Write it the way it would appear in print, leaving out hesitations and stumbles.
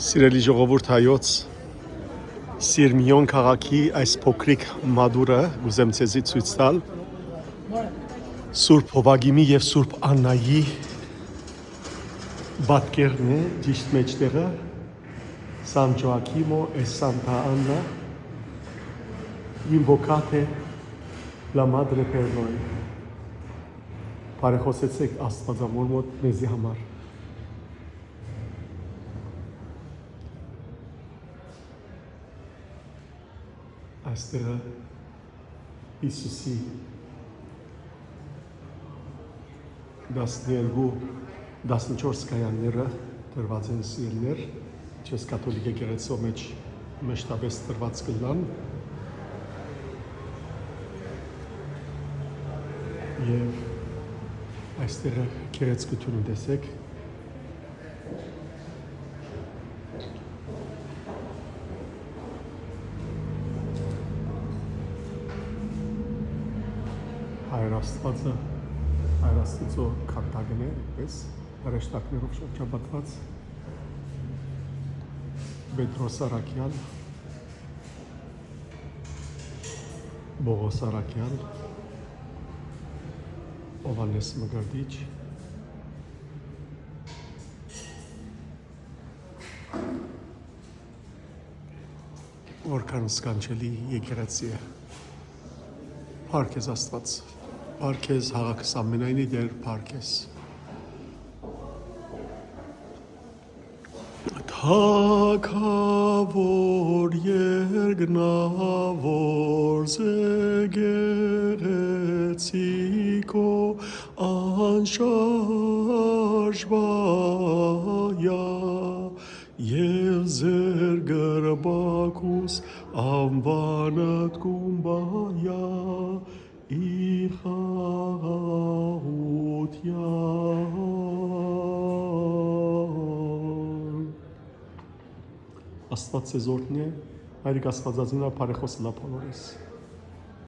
Սիրելի ժողովուրդ հայոց, Սիրմիոն քաղաքի այս փոքրիկ մադուրը գուզեմ ցեզի ցույց տալ Սուրբ Հովագիմի եւ Սուրբ Աննայի պատկերն է ճիշտ մեջտեղը San Gioacchino e Santa Anna invocate la Madre per noi. Բարեխոսեցեք Աստվածամոր մոտ մեզի համար. Այստեղը Հիսուսի 12-14 կայանները տրված են սիրներ, ինչպես կաթոլիկ եկեղեցու մեջ մեջտաբես տրված կլան եւ այստեղը գեղեցկությունը տեսեք. Հայր Աստծո քարտագն է, այդպես հրեշտակներով շրջապատված Պետրոս Արաքյան, Բողոս Արաքյան, Հովհաննես Մկրտիչ, որքան սքանչելի եկեղեցի է. Փառք քեզ Աստված, փառք քեզ հաղաքս ամենայնի Տեր, փառք քեզ. Թագավոր երկնավոր զգեղեցիկո անշարժ վայա եւ զեր գրբակուս անվանդ կումբայա իխաղության Աստված ձեզ օրհնի, Հայրիկ Աստվածածնա բարեխոսելա բոլորիս.